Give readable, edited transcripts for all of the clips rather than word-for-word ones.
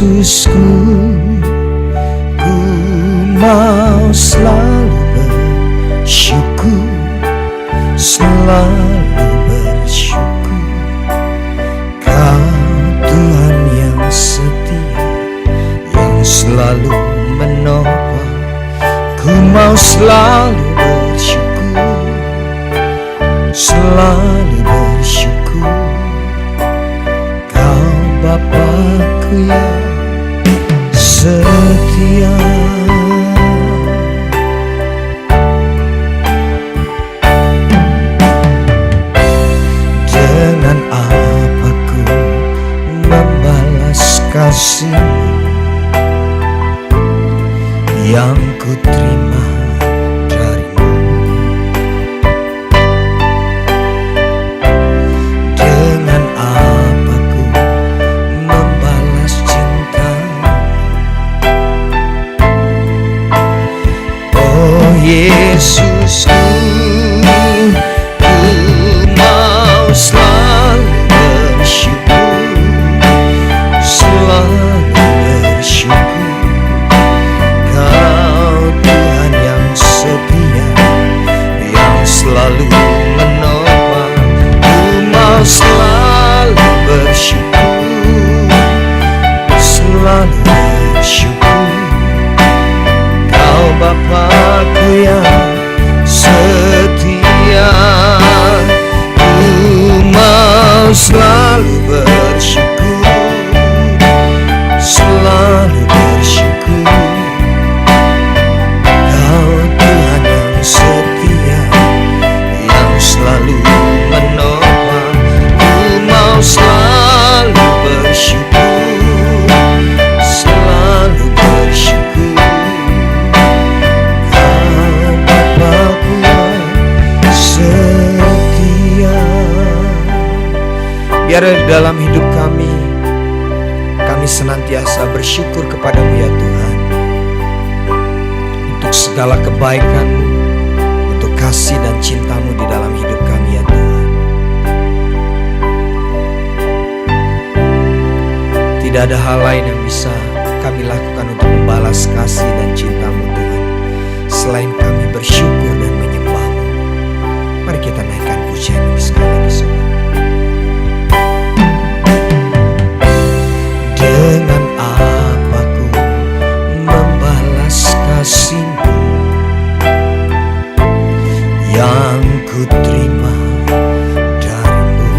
Yesusku, ku mau selalu bersyukur, selalu bersyukur. Kau Tuhan yang setia, yang selalu menopang. Ku mau selalu bersyukur, selalu bersyukur. Kau Bapakku yang setia. Dengan apa ku membalas kasih-Mu yang ku terima dari-Mu? Dengan apa ku membalas cinta? Oh Yesusku, ku mau selalu bersyukur, selalu bersyukur. Selalu menopang, ku mau selalu bersyukur, selalu bersyukur. Kau Bapakku yang setia, ku mau selalu bersyukur, selalu bersyukur. Kau Tuhan yang setia, selalu menopang, ku mau selalu bersyukur, selalu bersyukur. Kau Bapakku yang setia. Biar dalam hidup kami senantiasa bersyukur kepada-Mu ya Tuhan, untuk segala kebaikan-Mu, untuk kasih dan cinta-Mu di dalam hidup kami ya Tuhan. Tidak ada hal lain yang bisa kami lakukan untuk membalas kasih dan cinta-Mu Tuhan, selain kami bersyukur dan menyembah-Mu. Mari kita naikkan pujian ini sekali lagi Saudara. Dengan apa ku membalas kasih-Mu yang ku terima dari-Mu?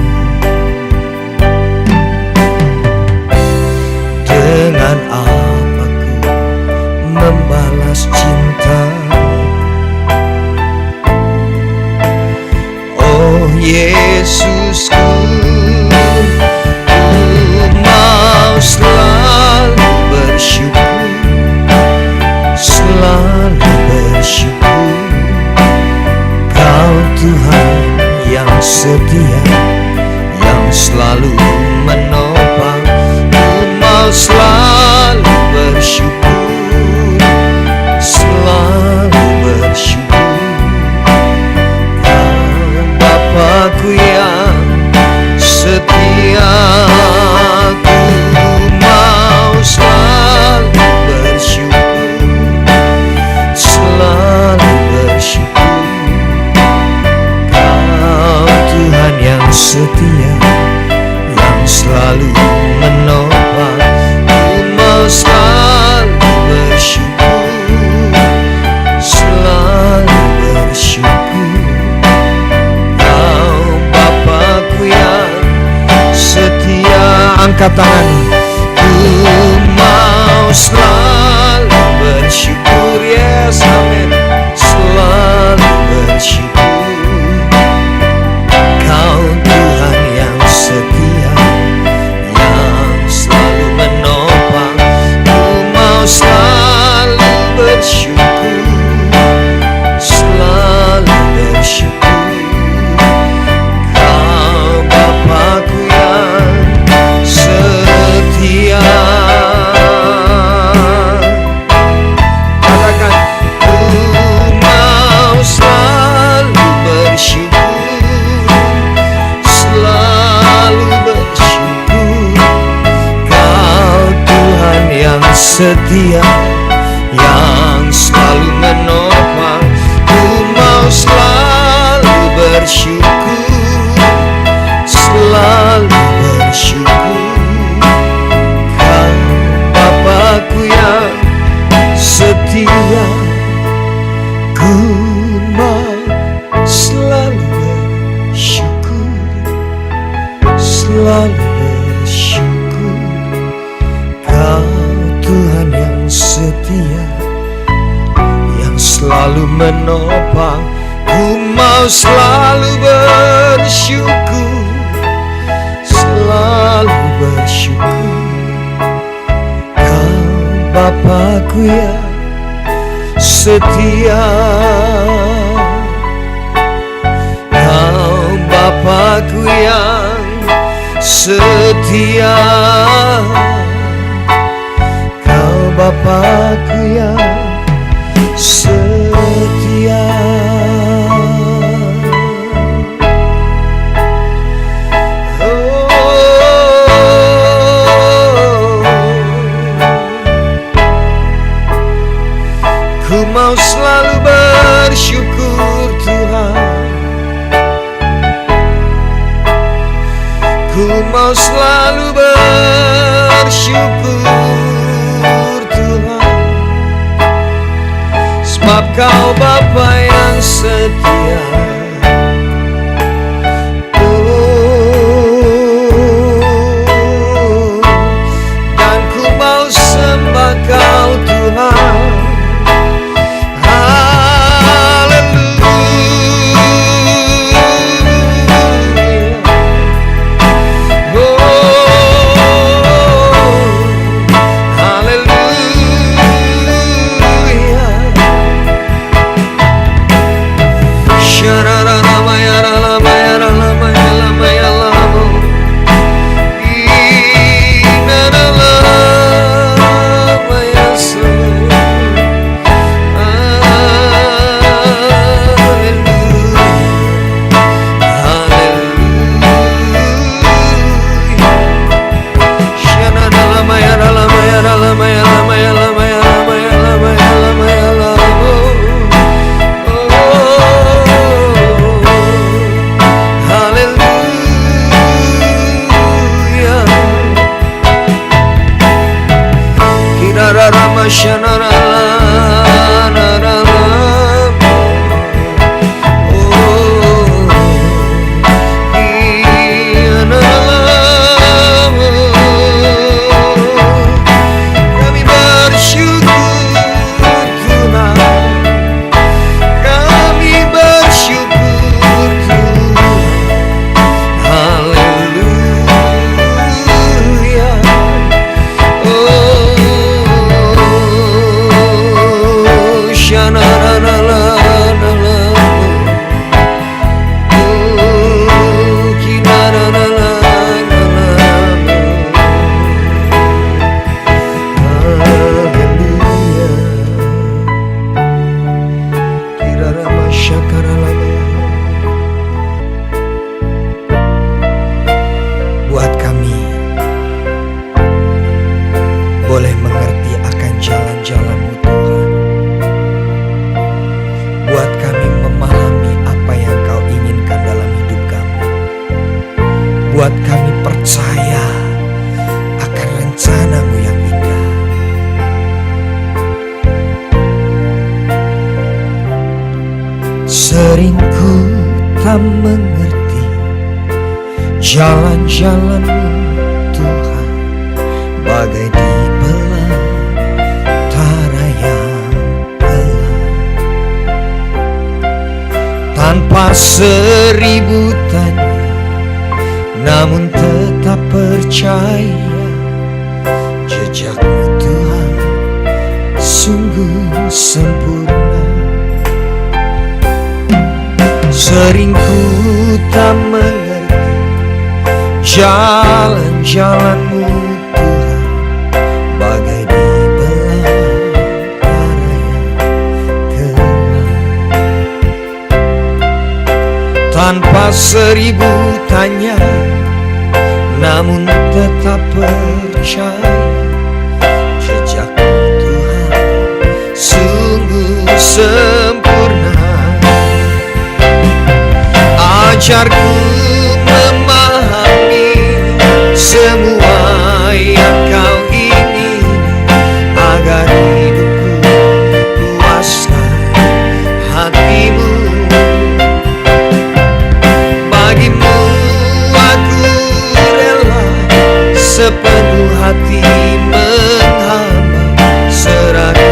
Dengan apa ku membalas cinta? Oh setia yang selalu menopang. Ku mau selalu bersyukur, selalu bersyukur. Kau Bapakku yang setia, Kau Bapakku yang setia, Kau Bapakku yang setia. Ku mau selalu bersyukur Tuhan, ku mau selalu bersyukur Tuhan, sebab Kau Bapa yang setia. Dan ku mau sembah Kau Tuhan. Buat kami boleh mengerti akan jalan-jalan-Mu Tuhan. Buat kami memahami apa yang Kau inginkan dalam hidup kami. Buat kami percaya akan rencana-Mu yang indah. Sering ku tak mengerti jalan-jalan-Mu Tuhan, bagai di belantara yang gelap. Tanpa seribu tanya, namun tetap percaya jejak-Mu Tuhan sungguh sempurna. Sering ku tak mengerti jalan-jalan-Mu Tuhan, bagai di belantara yang gelap. Tanpa seribu tanya, namun tetap percaya jejak-Mu Tuhan sungguh sempurna. Ajarku memahami semua yang Kau ingin, agar hidupku puaskan hati-Mu. Bagi-Mu aku rela sepenuh hati menghamba, serahkan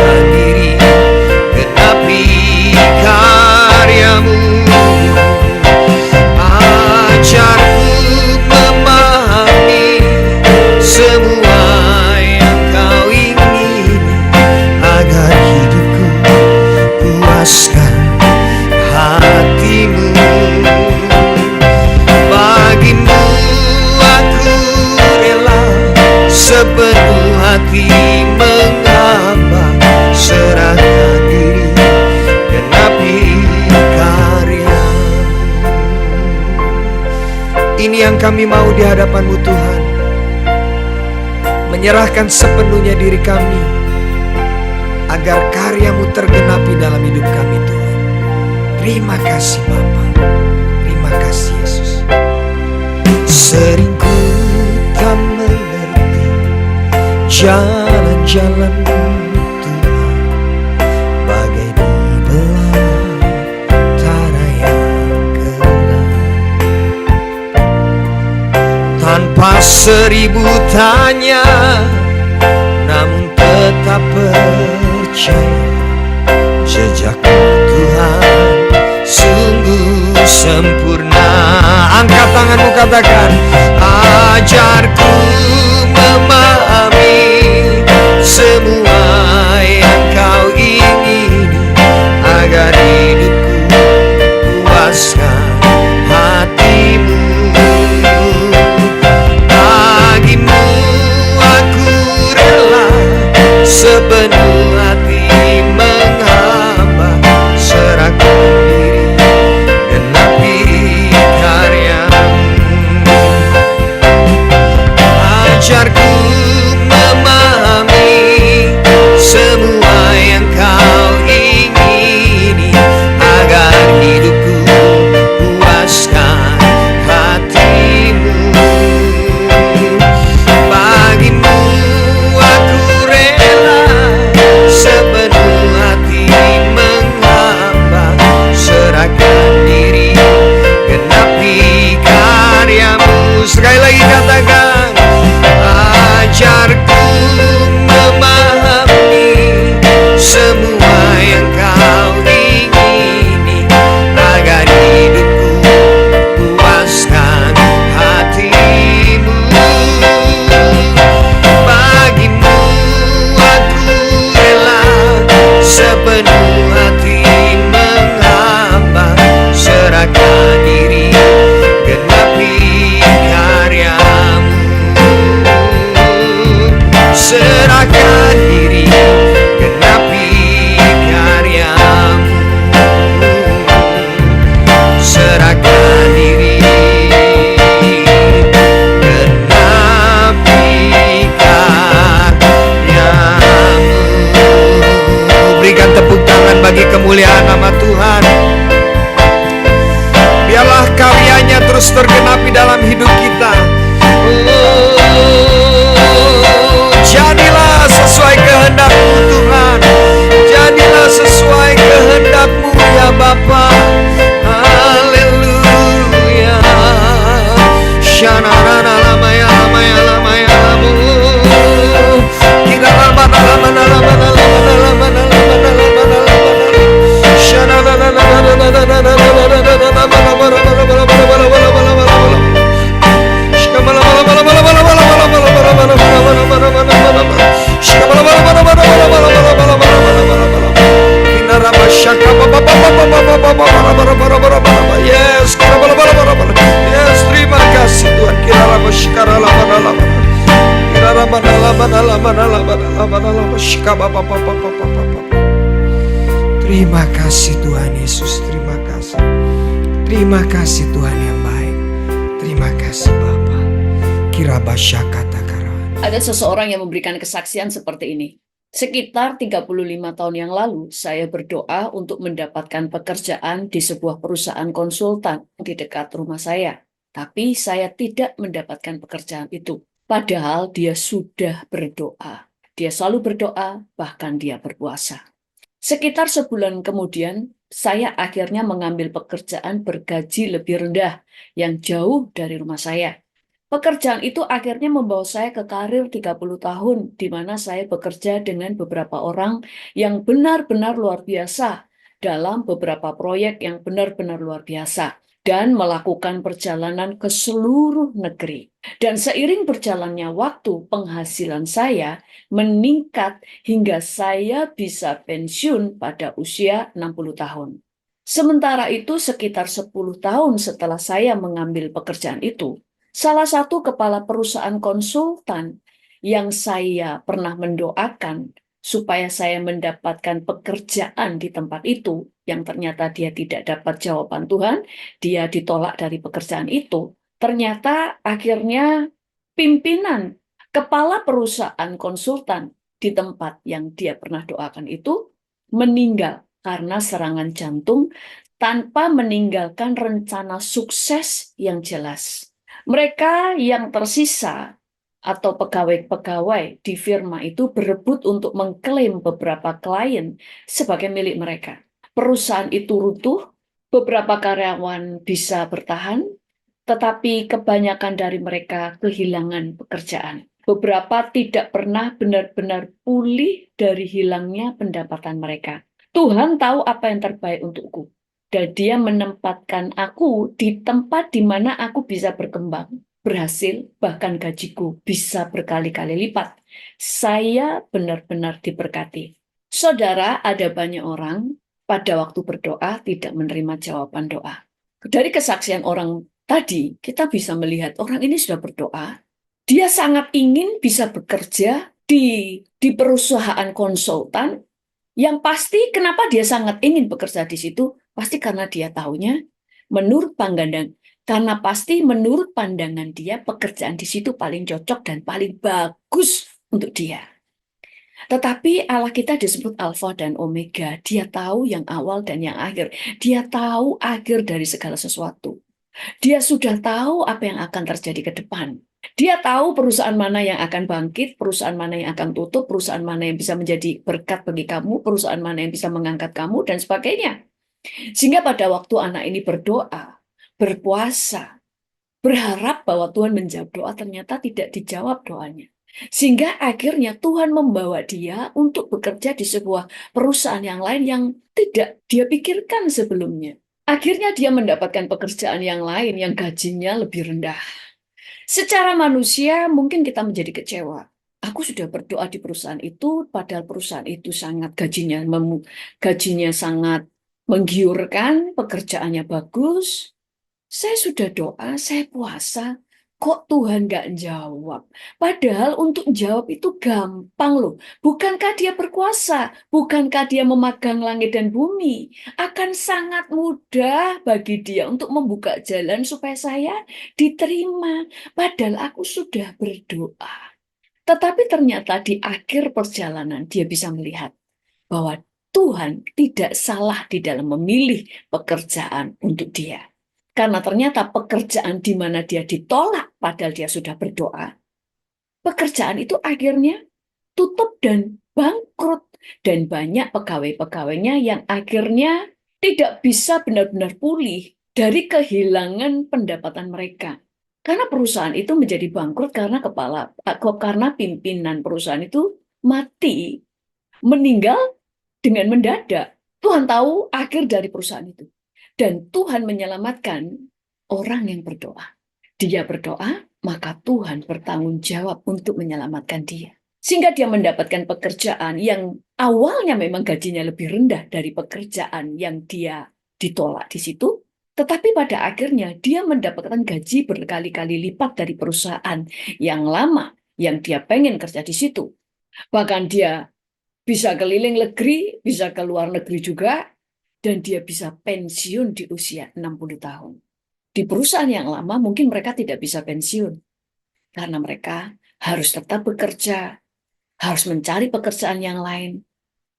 sepenuh hati mengamba, serahkan diri, genapi karya. Ini yang kami mau di hadapan-Mu Tuhan, menyerahkan sepenuhnya diri kami, agar karya-Mu tergenapi dalam hidup kami Tuhan. Terima kasih Bapa, terima kasih Yesus. Sering ku tak mengerti jalan-jalan-Mu Tuhan, bagai di belantara yang gelap. Tanpa seribu tanya, namun tetap percaya, jejak-Mu Tuhan sungguh sempurna. Angkat tanganmu, katakan, ajarku memahami semua yang Kau ingini, agar hidupku puaskan hati-Mu. Bagimu aku rela sepenuh hati menghamba, serahkan diri, genapi karya-Mu. Ajarku memahami semua yang Kau ingini, agar hidupku puaskan hati-Mu. Bagimu aku rela sepenuh hati menghamba, serahkan diri, genapi karya-Mu. Sekali lagi katakan, ajarku memahami semua yang Kau ingini, agar hidupku puaskan hati-Mu. Bagimu aku rela sepenuh hati menghamba, serahkan diri, genapi karya-Mu. Serahkan diri, genapi karya-Mu. Serahkan diri, genapi karya-Mu. Berikan tepuk tangan bagi kemuliaan nama Tuhan. Biarlah karyanya terus tergenapi dalam hidup kita. Jadilah sesuai kehendak-Mu Tuhan, jadilah sesuai kehendak-Mu ya Bapa. Haleluya. Shanarana lamaya lamaya lamaya lamu. Kita lama lama lama lama lama lama lama lama. Shanarana lama lama lama Yes, yes, terima kasih Tuhan. Terima kasih Tuhan Yesus, terima kasih. Terima kasih Tuhan yang baik. Terima kasih Bapa. Ada seseorang yang memberikan kesaksian seperti ini. Sekitar 35 tahun yang lalu, saya berdoa untuk mendapatkan pekerjaan di sebuah perusahaan konsultan di dekat rumah saya. Tapi saya tidak mendapatkan pekerjaan itu. Padahal dia sudah berdoa. Dia selalu berdoa, bahkan dia berpuasa. Sekitar sebulan kemudian, saya akhirnya mengambil pekerjaan bergaji lebih rendah yang jauh dari rumah saya. Pekerjaan itu akhirnya membawa saya ke karir 30 tahun, di mana saya bekerja dengan beberapa orang yang benar-benar luar biasa dalam beberapa proyek yang benar-benar luar biasa, dan melakukan perjalanan ke seluruh negeri. Dan seiring berjalannya waktu, penghasilan saya meningkat hingga saya bisa pensiun pada usia 60 tahun. Sementara itu, sekitar 10 tahun setelah saya mengambil pekerjaan itu, salah satu kepala perusahaan konsultan yang saya pernah mendoakan supaya saya mendapatkan pekerjaan di tempat itu, yang ternyata dia tidak dapat jawaban Tuhan, dia ditolak dari pekerjaan itu, ternyata akhirnya pimpinan, kepala perusahaan konsultan di tempat yang dia pernah doakan itu meninggal karena serangan jantung tanpa meninggalkan rencana sukses yang jelas. Mereka yang tersisa atau pegawai-pegawai di firma itu berebut untuk mengklaim beberapa klien sebagai milik mereka. Perusahaan itu runtuh, beberapa karyawan bisa bertahan, tetapi kebanyakan dari mereka kehilangan pekerjaan. Beberapa tidak pernah benar-benar pulih dari hilangnya pendapatan mereka. Tuhan tahu apa yang terbaik untukku, dan Dia menempatkan aku di tempat di mana aku bisa berkembang, berhasil, bahkan gajiku bisa berkali-kali lipat. Saya benar-benar diberkati. Saudara, ada banyak orang pada waktu berdoa tidak menerima jawaban doa. Dari kesaksian orang tadi, kita bisa melihat orang ini sudah berdoa. Dia sangat ingin bisa bekerja di perusahaan konsultan. Yang pasti, kenapa dia sangat ingin bekerja di situ? Pasti karena dia tahunya, menurut pandangan, karena pasti menurut pandangan dia, pekerjaan di situ paling cocok dan paling bagus untuk dia. Tetapi Allah kita disebut Alfa dan Omega. Dia tahu yang awal dan yang akhir. Dia tahu akhir dari segala sesuatu. Dia sudah tahu apa yang akan terjadi ke depan. Dia tahu perusahaan mana yang akan bangkit, perusahaan mana yang akan tutup, perusahaan mana yang bisa menjadi berkat bagi kamu, perusahaan mana yang bisa mengangkat kamu, dan sebagainya. Sehingga pada waktu anak ini berdoa, berpuasa, berharap bahwa Tuhan menjawab doa, ternyata tidak dijawab doanya. Sehingga akhirnya Tuhan membawa dia untuk bekerja di sebuah perusahaan yang lain yang tidak dia pikirkan sebelumnya. Akhirnya dia mendapatkan pekerjaan yang lain yang gajinya lebih rendah. Secara manusia mungkin kita menjadi kecewa. Aku sudah berdoa di perusahaan itu, padahal perusahaan itu sangat gajinya sangat menggiurkan, pekerjaannya bagus. Saya sudah doa, saya puasa, kok Tuhan nggak jawab? Padahal untuk jawab itu gampang loh. Bukankah dia berkuasa? Bukankah dia memegang langit dan bumi? Akan sangat mudah bagi dia untuk membuka jalan supaya saya diterima. Padahal aku sudah berdoa. Tetapi ternyata di akhir perjalanan dia bisa melihat bahwa Tuhan tidak salah di dalam memilih pekerjaan untuk dia. Karena ternyata pekerjaan di mana dia ditolak padahal dia sudah berdoa, pekerjaan itu akhirnya tutup dan bangkrut. Dan banyak pegawai-pegawainya yang akhirnya tidak bisa benar-benar pulih dari kehilangan pendapatan mereka. Karena perusahaan itu menjadi bangkrut karena pimpinan perusahaan itu mati, meninggal dengan mendadak. Tuhan tahu akhir dari perusahaan itu. Dan Tuhan menyelamatkan orang yang berdoa. Dia berdoa, maka Tuhan bertanggung jawab untuk menyelamatkan dia. Sehingga dia mendapatkan pekerjaan yang awalnya memang gajinya lebih rendah dari pekerjaan yang dia ditolak di situ. Tetapi pada akhirnya dia mendapatkan gaji berkali-kali lipat dari perusahaan yang lama yang dia pengen kerja di situ. Bahkan dia bisa keliling negeri, bisa ke luar negeri juga, dan dia bisa pensiun di usia 60 tahun. Di perusahaan yang lama mungkin mereka tidak bisa pensiun, karena mereka harus tetap bekerja, harus mencari pekerjaan yang lain,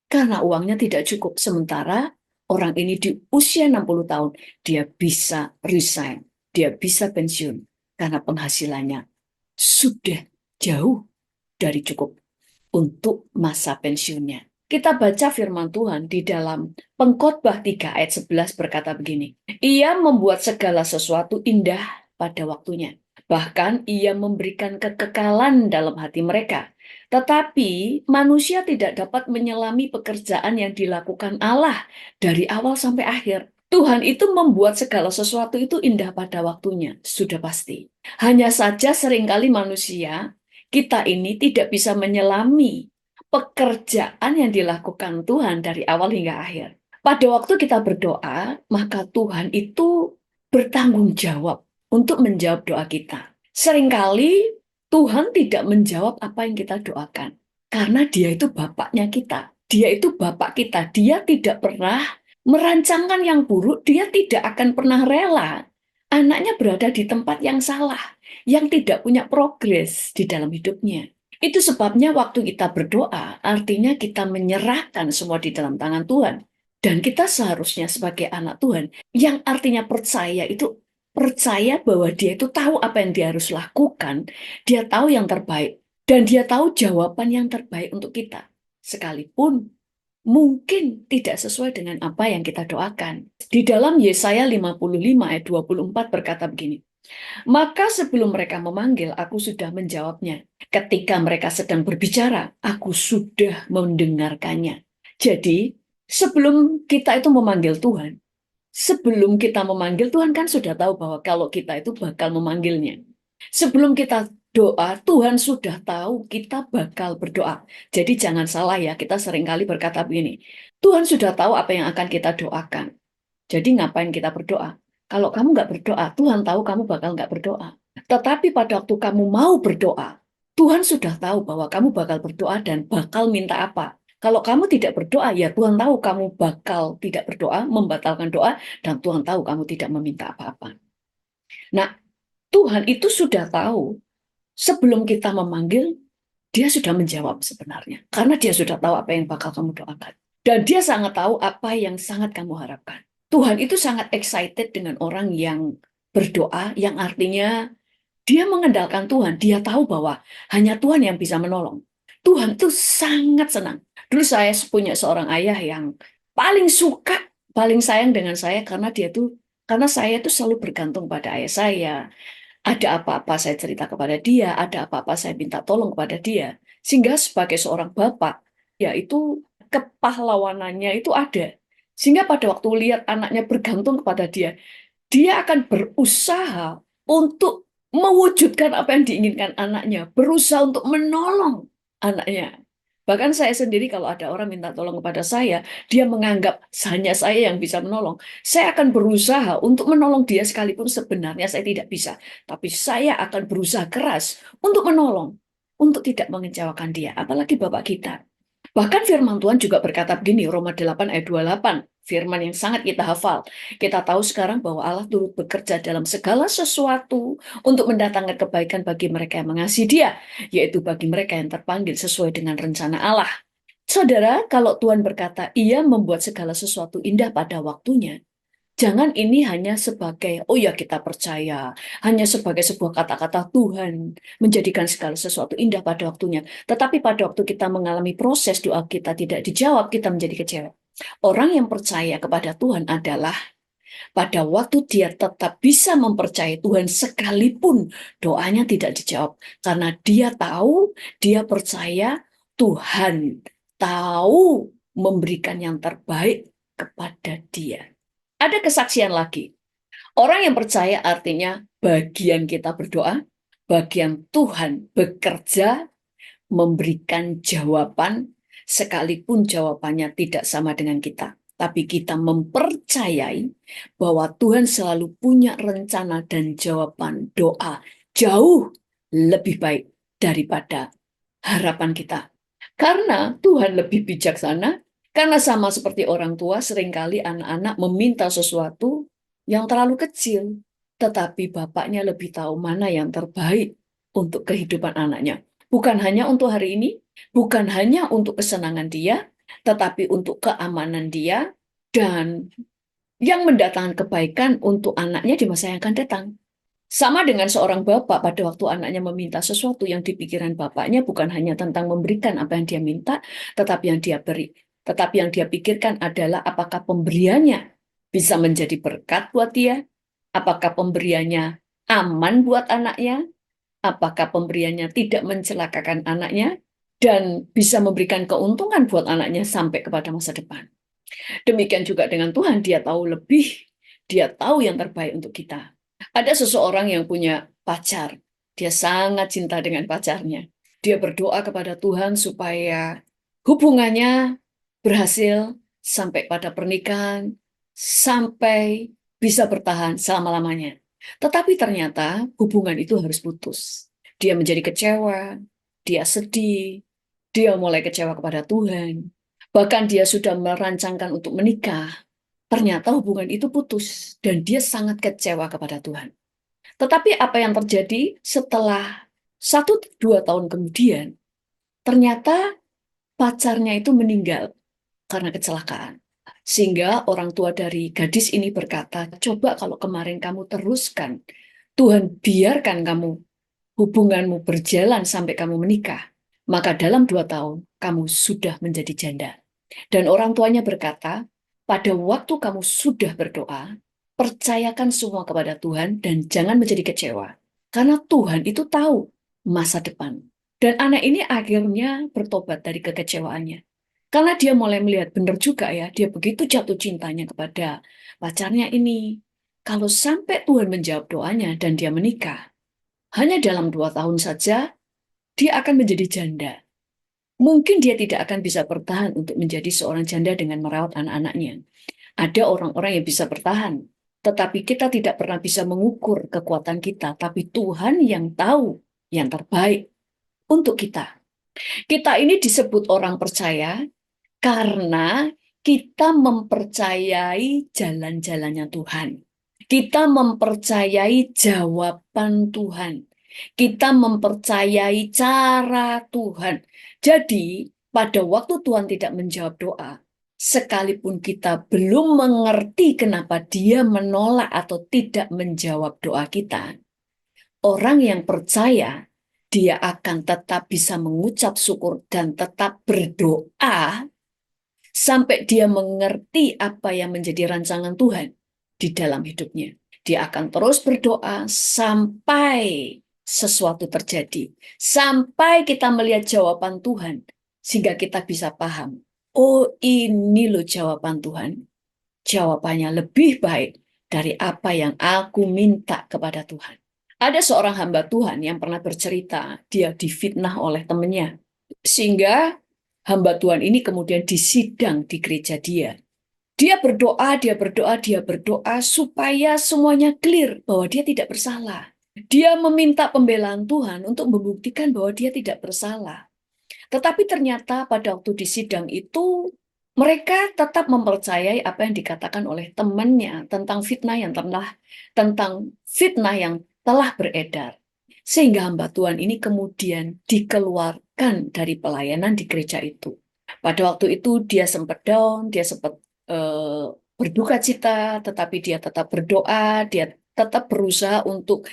karena uangnya tidak cukup. Sementara orang ini di usia 60 tahun, dia bisa resign, dia bisa pensiun, karena penghasilannya sudah jauh dari cukup untuk masa pensiunnya. Kita baca firman Tuhan di dalam Pengkhotbah 3 ayat 11 berkata begini. Ia membuat segala sesuatu indah pada waktunya. Bahkan ia memberikan kekekalan dalam hati mereka. Tetapi manusia tidak dapat menyelami pekerjaan yang dilakukan Allah dari awal sampai akhir. Tuhan itu membuat segala sesuatu itu indah pada waktunya, sudah pasti. Hanya saja seringkali manusia kita ini tidak bisa menyelami pekerjaan yang dilakukan Tuhan dari awal hingga akhir. Pada waktu kita berdoa, maka Tuhan itu bertanggung jawab untuk menjawab doa kita. Seringkali Tuhan tidak menjawab apa yang kita doakan. Karena dia itu bapaknya kita. Dia itu bapak kita. Dia tidak pernah merancangkan yang buruk. Dia tidak akan pernah rela anaknya berada di tempat yang salah, yang tidak punya progres di dalam hidupnya. Itu sebabnya waktu kita berdoa, artinya kita menyerahkan semua di dalam tangan Tuhan. Dan kita seharusnya sebagai anak Tuhan, yang artinya percaya itu percaya bahwa dia itu tahu apa yang dia harus lakukan, dia tahu yang terbaik, dan dia tahu jawaban yang terbaik untuk kita. Sekalipun mungkin tidak sesuai dengan apa yang kita doakan. Di dalam Yesaya 55 ayat 24 berkata begini, maka sebelum mereka memanggil, aku sudah menjawabnya. Ketika mereka sedang berbicara, aku sudah mendengarkannya. Jadi, sebelum kita itu memanggil Tuhan, sebelum kita memanggil Tuhan kan sudah tahu bahwa kalau kita itu bakal memanggilnya. Sebelum kita doa, Tuhan sudah tahu kita bakal berdoa. Jadi jangan salah ya, kita seringkali berkata begini, Tuhan sudah tahu apa yang akan kita doakan. Jadi ngapain kita berdoa? Kalau kamu nggak berdoa, Tuhan tahu kamu bakal nggak berdoa. Tetapi pada waktu kamu mau berdoa, Tuhan sudah tahu bahwa kamu bakal berdoa dan bakal minta apa. Kalau kamu tidak berdoa, ya Tuhan tahu kamu bakal tidak berdoa, membatalkan doa, dan Tuhan tahu kamu tidak meminta apa-apa. Nah, Tuhan itu sudah tahu sebelum kita memanggil, dia sudah menjawab sebenarnya. Karena dia sudah tahu apa yang bakal kamu doakan. Dan dia sangat tahu apa yang sangat kamu harapkan. Tuhan itu sangat excited dengan orang yang berdoa, yang artinya dia mengandalkan Tuhan. Dia tahu bahwa hanya Tuhan yang bisa menolong. Tuhan itu sangat senang. Dulu saya punya seorang ayah yang paling suka, paling sayang dengan saya karena saya itu selalu bergantung pada ayah saya. Ada apa-apa saya cerita kepada dia, ada apa-apa saya minta tolong kepada dia. Sehingga sebagai seorang bapak, ya itu kepahlawanannya itu ada. Sehingga pada waktu lihat anaknya bergantung kepada dia, dia akan berusaha untuk mewujudkan apa yang diinginkan anaknya, berusaha untuk menolong anaknya. Bahkan saya sendiri kalau ada orang minta tolong kepada saya, dia menganggap hanya saya yang bisa menolong. Saya akan berusaha untuk menolong dia sekalipun sebenarnya saya tidak bisa. Tapi saya akan berusaha keras untuk menolong, untuk tidak mengecewakan dia. Apalagi Bapak kita. Bahkan firman Tuhan juga berkata begini, Roma 8 ayat 28, firman yang sangat kita hafal. Kita tahu sekarang bahwa Allah turut bekerja dalam segala sesuatu untuk mendatangkan kebaikan bagi mereka yang mengasihi Dia, yaitu bagi mereka yang terpanggil sesuai dengan rencana Allah. Saudara, kalau Tuhan berkata, Ia membuat segala sesuatu indah pada waktunya, jangan ini hanya sebagai, oh ya kita percaya, hanya sebagai sebuah kata-kata Tuhan menjadikan segala sesuatu indah pada waktunya. Tetapi pada waktu kita mengalami proses doa kita tidak dijawab, kita menjadi kecewa. Orang yang percaya kepada Tuhan adalah pada waktu dia tetap bisa mempercayai Tuhan sekalipun doanya tidak dijawab. Karena dia tahu, dia percaya Tuhan tahu memberikan yang terbaik kepada dia. Ada kesaksian lagi. Orang yang percaya artinya bagian kita berdoa, bagian Tuhan bekerja, memberikan jawaban, sekalipun jawabannya tidak sama dengan kita. Tapi kita mempercayai bahwa Tuhan selalu punya rencana dan jawaban doa jauh lebih baik daripada harapan kita. Karena Tuhan lebih bijaksana, karena sama seperti orang tua, seringkali anak-anak meminta sesuatu yang terlalu kecil, tetapi bapaknya lebih tahu mana yang terbaik untuk kehidupan anaknya. Bukan hanya untuk hari ini, bukan hanya untuk kesenangan dia, tetapi untuk keamanan dia, dan yang mendatangkan kebaikan untuk anaknya di masa yang akan datang. Sama dengan seorang bapak pada waktu anaknya meminta sesuatu yang di pikiran bapaknya bukan hanya tentang memberikan apa yang dia minta, tetapi yang dia beri. Tetapi yang dia pikirkan adalah apakah pemberiannya bisa menjadi berkat buat dia, apakah pemberiannya aman buat anaknya, apakah pemberiannya tidak mencelakakan anaknya, dan bisa memberikan keuntungan buat anaknya sampai kepada masa depan. Demikian juga dengan Tuhan, dia tahu lebih, dia tahu yang terbaik untuk kita. Ada seseorang yang punya pacar, dia sangat cinta dengan pacarnya. Dia berdoa kepada Tuhan supaya hubungannya berhasil sampai pada pernikahan, sampai bisa bertahan selama-lamanya. Tetapi ternyata hubungan itu harus putus. Dia menjadi kecewa, dia sedih, dia mulai kecewa kepada Tuhan. Bahkan dia sudah merancangkan untuk menikah. Ternyata hubungan itu putus dan dia sangat kecewa kepada Tuhan. Tetapi apa yang terjadi setelah 1-2 tahun kemudian, ternyata pacarnya itu meninggal karena kecelakaan. Sehingga orang tua dari gadis ini berkata, coba kalau kemarin kamu teruskan, Tuhan biarkan hubunganmu berjalan sampai kamu menikah, maka dalam 2 tahun kamu sudah menjadi janda. Dan orang tuanya berkata, pada waktu kamu sudah berdoa, percayakan semua kepada Tuhan dan jangan menjadi kecewa. Karena Tuhan itu tahu masa depan. Dan anak ini akhirnya bertobat dari kekecewaannya. Karena dia mulai melihat benar juga ya, dia begitu jatuh cintanya kepada pacarnya ini. Kalau sampai Tuhan menjawab doanya dan dia menikah, hanya dalam 2 tahun saja, dia akan menjadi janda. Mungkin dia tidak akan bisa bertahan untuk menjadi seorang janda dengan merawat anak-anaknya. Ada orang-orang yang bisa bertahan, tetapi kita tidak pernah bisa mengukur kekuatan kita, tapi Tuhan yang tahu yang terbaik untuk kita. Kita ini disebut orang percaya karena kita mempercayai jalan-jalannya Tuhan. Kita mempercayai jawaban Tuhan. Kita mempercayai cara Tuhan. Jadi, pada waktu Tuhan tidak menjawab doa, sekalipun kita belum mengerti kenapa Dia menolak atau tidak menjawab doa kita, orang yang percaya, dia akan tetap bisa mengucap syukur dan tetap berdoa sampai dia mengerti apa yang menjadi rancangan Tuhan di dalam hidupnya. Dia akan terus berdoa sampai sesuatu terjadi. Sampai kita melihat jawaban Tuhan. Sehingga kita bisa paham. Oh, ini loh jawaban Tuhan. Jawabannya lebih baik dari apa yang aku minta kepada Tuhan. Ada seorang hamba Tuhan yang pernah bercerita, dia difitnah oleh temannya. Sehingga hamba Tuhan ini kemudian disidang di gereja dia. Dia berdoa, dia berdoa, dia berdoa supaya semuanya clear bahwa dia tidak bersalah. Dia meminta pembelaan Tuhan untuk membuktikan bahwa dia tidak bersalah. Tetapi ternyata pada waktu di sidang itu, mereka tetap mempercayai apa yang dikatakan oleh temannya tentang fitnah yang telah beredar. Sehingga hamba Tuhan ini kemudian dikeluarkan dari pelayanan di gereja itu. Pada waktu itu dia sempat down, dia sempat berduka cita, tetapi dia tetap berdoa, dia tetap berusaha untuk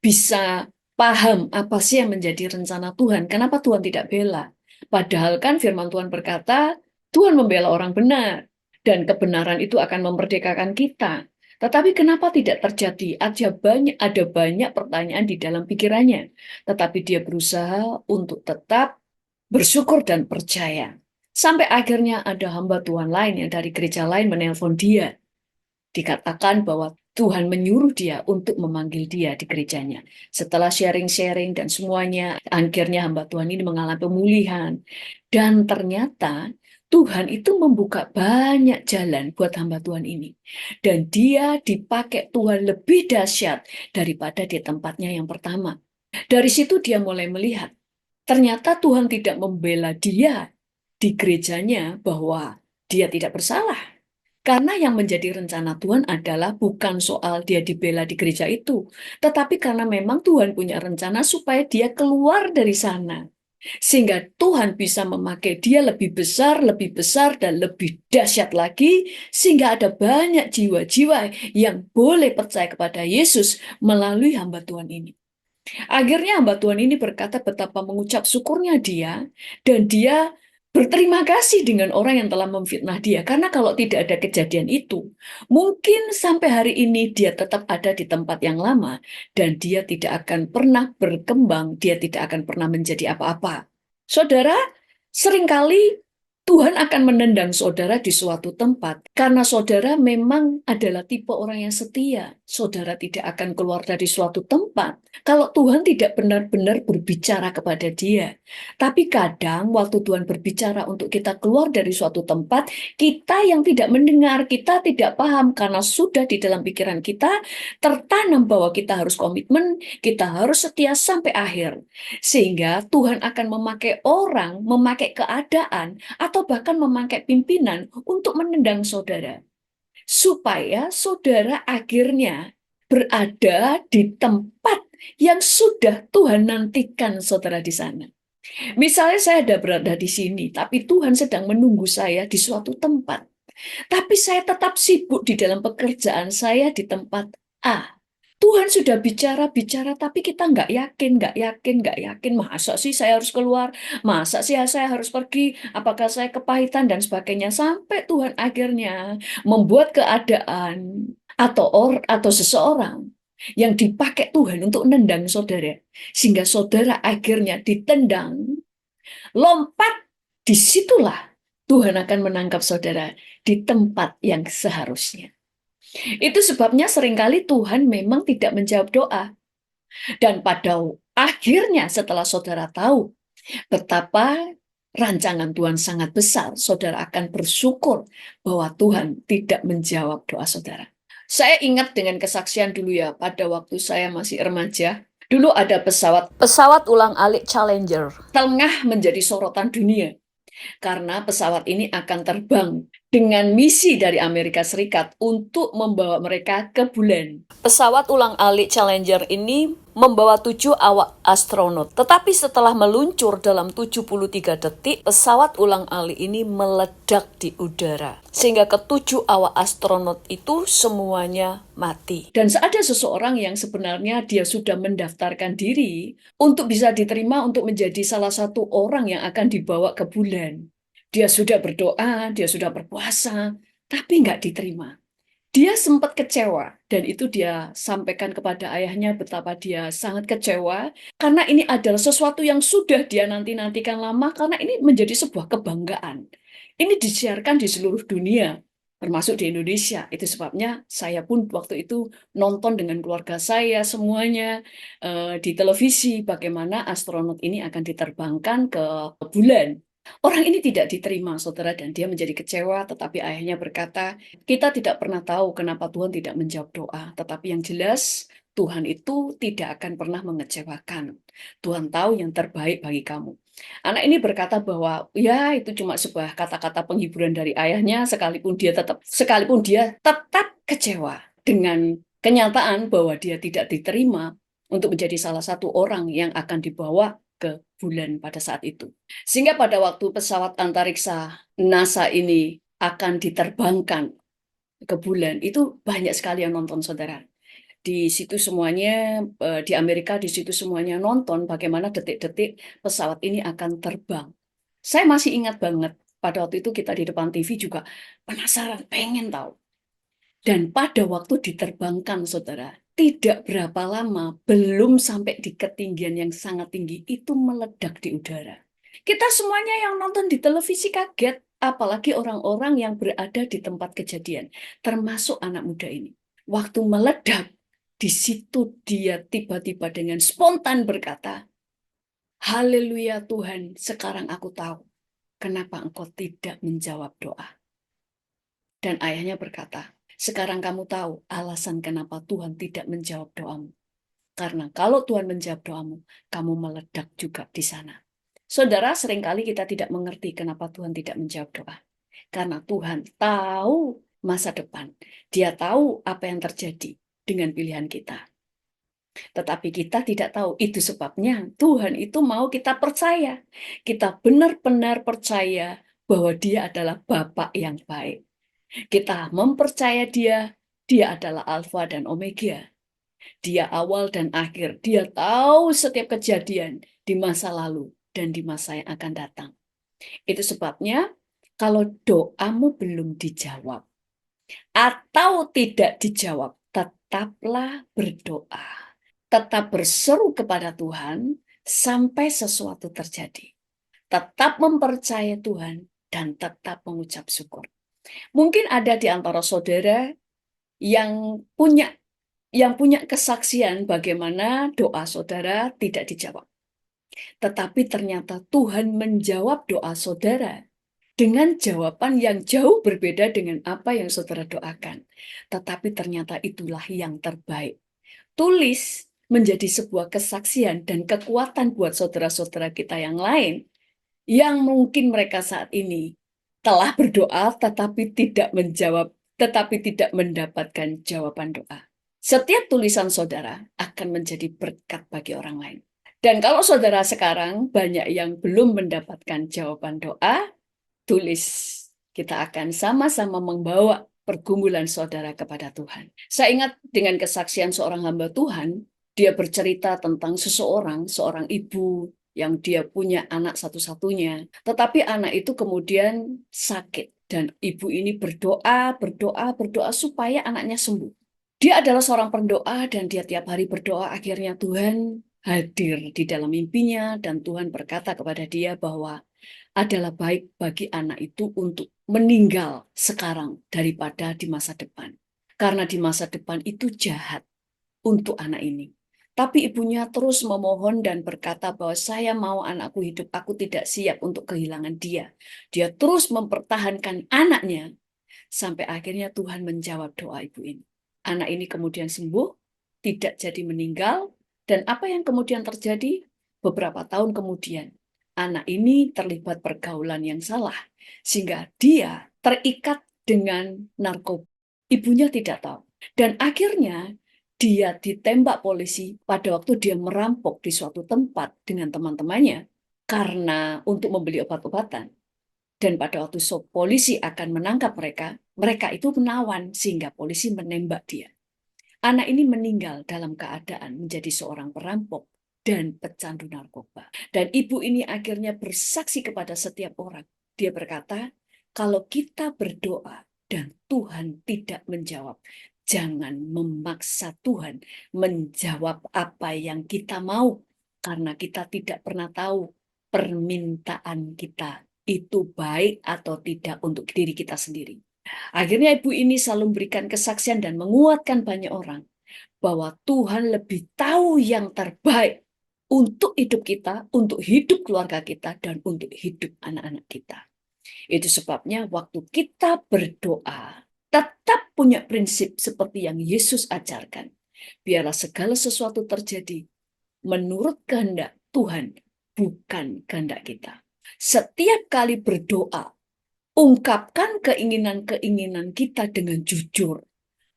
bisa paham apa sih yang menjadi rencana Tuhan. Kenapa Tuhan tidak bela? Padahal kan firman Tuhan berkata, Tuhan membela orang benar, dan kebenaran itu akan memerdekakan kita. Tetapi kenapa tidak terjadi? Ada banyak pertanyaan di dalam pikirannya. Tetapi dia berusaha untuk tetap bersyukur dan percaya. Sampai akhirnya ada hamba Tuhan lain yang dari gereja lain menelpon dia. Dikatakan bahwa Tuhan menyuruh dia untuk memanggil dia di gerejanya. Setelah sharing-sharing dan semuanya, akhirnya hamba Tuhan ini mengalami pemulihan. Dan ternyata Tuhan itu membuka banyak jalan buat hamba Tuhan ini. Dan dia dipakai Tuhan lebih dahsyat daripada di tempatnya yang pertama. Dari situ dia mulai melihat, ternyata Tuhan tidak membela dia di gerejanya bahwa dia tidak bersalah. Karena yang menjadi rencana Tuhan adalah bukan soal dia dibela di gereja itu, tetapi karena memang Tuhan punya rencana supaya dia keluar dari sana. Sehingga Tuhan bisa memakai dia lebih besar, dan lebih dahsyat lagi, sehingga ada banyak jiwa-jiwa yang boleh percaya kepada Yesus melalui hamba Tuhan ini. Akhirnya hamba Tuhan ini berkata betapa mengucap syukurnya dia, dan dia berterima kasih dengan orang yang telah memfitnah dia. Karena kalau tidak ada kejadian itu, mungkin sampai hari ini dia tetap ada di tempat yang lama, dan dia tidak akan pernah berkembang, dia tidak akan pernah menjadi apa-apa. Saudara, seringkali Tuhan akan menendang saudara di suatu tempat karena saudara memang adalah tipe orang yang setia. Saudara tidak akan keluar dari suatu tempat kalau Tuhan tidak benar-benar berbicara kepada dia. Tapi kadang waktu Tuhan berbicara untuk kita keluar dari suatu tempat, kita yang tidak mendengar, kita tidak paham karena sudah di dalam pikiran kita tertanam bahwa kita harus komitmen, kita harus setia sampai akhir. Sehingga Tuhan akan memakai orang, memakai keadaan, atau bahkan memakai pimpinan untuk menendang saudara, supaya saudara akhirnya berada di tempat yang sudah Tuhan nantikan saudara di sana. Misalnya saya ada berada di sini, tapi Tuhan sedang menunggu saya di suatu tempat. Tapi saya tetap sibuk di dalam pekerjaan saya di tempat A. Tuhan sudah bicara-bicara, tapi kita nggak yakin, nggak yakin, nggak yakin. Masa sih saya harus keluar? Masa sih saya harus pergi? Apakah saya kepahitan dan sebagainya? Sampai Tuhan akhirnya membuat keadaan atau seseorang yang dipakai Tuhan untuk nendang saudara, sehingga saudara akhirnya ditendang, lompat, disitulah Tuhan akan menangkap saudara di tempat yang seharusnya. Itu sebabnya seringkali Tuhan memang tidak menjawab doa. Dan pada akhirnya setelah saudara tahu betapa rancangan Tuhan sangat besar, saudara akan bersyukur bahwa Tuhan tidak menjawab doa saudara. Saya ingat dengan kesaksian dulu ya, pada waktu saya masih remaja, dulu ada pesawat ulang-alik Challenger, tengah menjadi sorotan dunia. Karena pesawat ini akan terbang dengan misi dari Amerika Serikat untuk membawa mereka ke bulan. Pesawat ulang-alik Challenger ini membawa 7 awak astronot. Tetapi setelah meluncur dalam 73 detik, pesawat ulang-alik ini meledak di udara. Sehingga ke-7 awak astronot itu semuanya mati. Dan ada seseorang yang sebenarnya dia sudah mendaftarkan diri untuk bisa diterima untuk menjadi salah satu orang yang akan dibawa ke bulan. Dia sudah berdoa, dia sudah berpuasa, tapi nggak diterima. Dia sempat kecewa, dan itu dia sampaikan kepada ayahnya betapa dia sangat kecewa, karena ini adalah sesuatu yang sudah dia nanti-nantikan lama, karena ini menjadi sebuah kebanggaan. Ini disiarkan di seluruh dunia, termasuk di Indonesia. Itu sebabnya saya pun waktu itu nonton dengan keluarga saya semuanya di televisi, bagaimana astronot ini akan diterbangkan ke bulan. Orang ini tidak diterima, saudara, dan dia menjadi kecewa, tetapi ayahnya berkata, kita tidak pernah tahu kenapa Tuhan tidak menjawab doa, tetapi yang jelas, Tuhan itu tidak akan pernah mengecewakan. Tuhan tahu yang terbaik bagi kamu. Anak ini berkata bahwa, ya itu cuma sebuah kata-kata penghiburan dari ayahnya, sekalipun dia tetap kecewa dengan kenyataan bahwa dia tidak diterima untuk menjadi salah satu orang yang akan dibawa ke bulan pada saat itu. Sehingga pada waktu pesawat antariksa NASA ini akan diterbangkan ke bulan, itu banyak sekali yang nonton, saudara. Di situ semuanya, di Amerika, di situ semuanya nonton bagaimana detik-detik pesawat ini akan terbang. Saya masih ingat banget, pada waktu itu kita di depan TV juga penasaran, pengen tahu. Dan pada waktu diterbangkan, saudara, tidak berapa lama, belum sampai di ketinggian yang sangat tinggi, itu meledak di udara. Kita semuanya yang nonton di televisi kaget, apalagi orang-orang yang berada di tempat kejadian, termasuk anak muda ini. Waktu meledak, di situ dia tiba-tiba dengan spontan berkata, "Haleluya Tuhan, sekarang aku tahu kenapa Engkau tidak menjawab doa." Dan ayahnya berkata, sekarang kamu tahu alasan kenapa Tuhan tidak menjawab doamu. Karena kalau Tuhan menjawab doamu, kamu meledak juga di sana. Saudara, seringkali kita tidak mengerti kenapa Tuhan tidak menjawab doa. Karena Tuhan tahu masa depan. Dia tahu apa yang terjadi dengan pilihan kita. Tetapi kita tidak tahu. Itu sebabnya Tuhan itu mau kita percaya. Kita benar-benar percaya bahwa Dia adalah Bapa yang baik. Kita mempercaya Dia adalah Alfa dan Omega. Dia awal dan akhir. Dia tahu setiap kejadian di masa lalu dan di masa yang akan datang. Itu sebabnya kalau doamu belum dijawab atau tidak dijawab, tetaplah berdoa. Tetap berseru kepada Tuhan sampai sesuatu terjadi. Tetap mempercayai Tuhan dan tetap mengucap syukur. Mungkin ada di antara saudara yang punya kesaksian bagaimana doa saudara tidak dijawab. Tetapi ternyata Tuhan menjawab doa saudara dengan jawaban yang jauh berbeda dengan apa yang saudara doakan. Tetapi ternyata itulah yang terbaik. Tulis menjadi sebuah kesaksian dan kekuatan buat saudara-saudara kita yang lain yang mungkin mereka saat ini telah berdoa tetapi tidak mendapatkan jawaban doa. Setiap tulisan saudara akan menjadi berkat bagi orang lain. Dan kalau saudara sekarang banyak yang belum mendapatkan jawaban doa, tulis. Kita akan sama-sama membawa pergumulan saudara kepada Tuhan. Saya ingat dengan kesaksian seorang hamba Tuhan, dia bercerita tentang seorang ibu yang dia punya anak satu-satunya. Tetapi anak itu kemudian sakit. Dan ibu ini berdoa supaya anaknya sembuh. Dia adalah seorang pendoa dan dia tiap hari berdoa. Akhirnya Tuhan hadir di dalam mimpinya dan Tuhan berkata kepada dia bahwa adalah baik bagi anak itu untuk meninggal sekarang daripada di masa depan. Karena di masa depan itu jahat untuk anak ini. Tapi ibunya terus memohon dan berkata bahwa saya mau anakku hidup, aku tidak siap untuk kehilangan dia. Dia terus mempertahankan anaknya sampai akhirnya Tuhan menjawab doa ibu ini. Anak ini kemudian sembuh, tidak jadi meninggal, dan apa yang kemudian terjadi? Beberapa tahun kemudian, anak ini terlibat pergaulan yang salah, sehingga dia terikat dengan narkoba. Ibunya tidak tahu. Dan akhirnya dia ditembak polisi pada waktu dia merampok di suatu tempat dengan teman-temannya karena untuk membeli obat-obatan. Dan pada waktu polisi akan menangkap mereka, mereka itu menawan sehingga polisi menembak dia. Anak ini meninggal dalam keadaan menjadi seorang perampok dan pecandu narkoba. Dan ibu ini akhirnya bersaksi kepada setiap orang. Dia berkata, kalau kita berdoa dan Tuhan tidak menjawab, jangan memaksa Tuhan menjawab apa yang kita mau, karena kita tidak pernah tahu permintaan kita itu baik atau tidak untuk diri kita sendiri. Akhirnya ibu ini selalu memberikan kesaksian dan menguatkan banyak orang bahwa Tuhan lebih tahu yang terbaik untuk hidup kita, untuk hidup keluarga kita, dan untuk hidup anak-anak kita. Itu sebabnya waktu kita berdoa, tetap punya prinsip seperti yang Yesus ajarkan. Biarlah segala sesuatu terjadi menurut kehendak Tuhan, bukan kehendak kita. Setiap kali berdoa, ungkapkan keinginan-keinginan kita dengan jujur,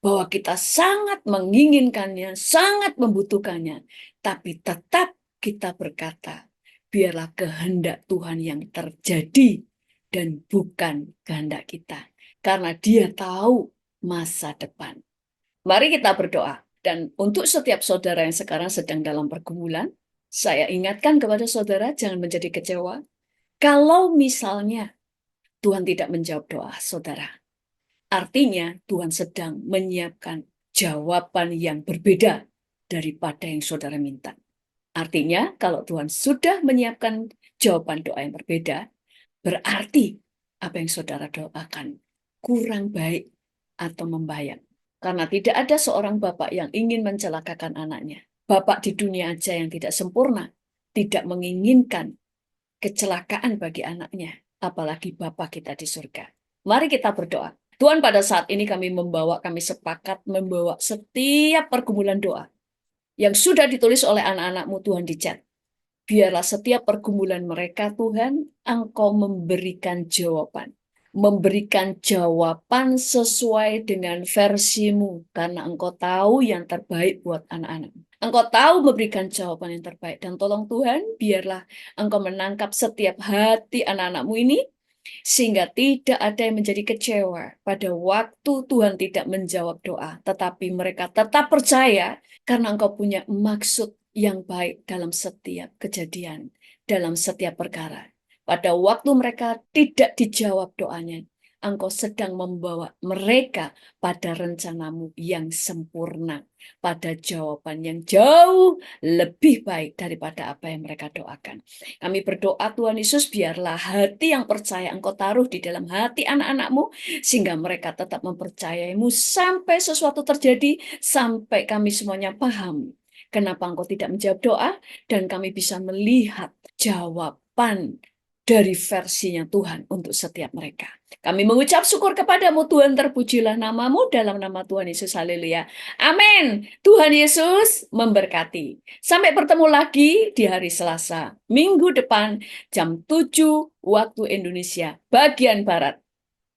bahwa kita sangat menginginkannya, sangat membutuhkannya, tapi tetap kita berkata, biarlah kehendak Tuhan yang terjadi dan bukan kehendak kita. Karena dia tahu masa depan. Mari kita berdoa. Dan untuk setiap saudara yang sekarang sedang dalam pergumulan, saya ingatkan kepada saudara, jangan menjadi kecewa. Kalau misalnya Tuhan tidak menjawab doa saudara, artinya Tuhan sedang menyiapkan jawaban yang berbeda daripada yang saudara minta. Artinya kalau Tuhan sudah menyiapkan jawaban doa yang berbeda, berarti apa yang saudara doakan kurang baik atau membayang. Karena tidak ada seorang bapak yang ingin mencelakakan anaknya. Bapak di dunia aja yang tidak sempurna, tidak menginginkan kecelakaan bagi anaknya, apalagi Bapak kita di surga. Mari kita berdoa. Tuhan, pada saat ini kami sepakat membawa setiap pergumulan doa yang sudah ditulis oleh anak-anak-Mu Tuhan di chat. Biarlah setiap pergumulan mereka Tuhan, Engkau memberikan jawaban. Memberikan jawaban sesuai dengan versimu, karena Engkau tahu yang terbaik buat anak-anak. Engkau tahu memberikan jawaban yang terbaik. Dan tolong Tuhan, biarlah Engkau menangkap setiap hati anak-anak-Mu ini, sehingga tidak ada yang menjadi kecewa pada waktu Tuhan tidak menjawab doa. Tetapi mereka tetap percaya, karena Engkau punya maksud yang baik dalam setiap kejadian, dalam setiap perkara. Pada waktu mereka tidak dijawab doanya, Engkau sedang membawa mereka pada rencanamu yang sempurna, pada jawaban yang jauh lebih baik daripada apa yang mereka doakan. Kami berdoa Tuhan Yesus, biarlah hati yang percaya Engkau taruh di dalam hati anak-anak-Mu, sehingga mereka tetap mempercayai-Mu sampai sesuatu terjadi, sampai kami semuanya paham kenapa Engkau tidak menjawab doa, dan kami bisa melihat jawaban dari versinya Tuhan untuk setiap mereka. Kami mengucap syukur kepadamu Tuhan, terpujilah namamu dalam nama Tuhan Yesus, haleluya. Amin. Tuhan Yesus memberkati. Sampai bertemu lagi di hari Selasa, minggu depan, jam 7 waktu Indonesia, bagian Barat.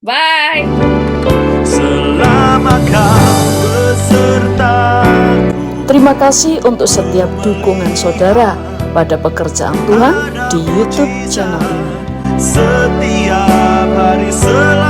Bye. Selama kau besertaku. Terima kasih untuk setiap dukungan saudara pada pekerjaan Tuhan di YouTube channel ini. Setiap hari selalu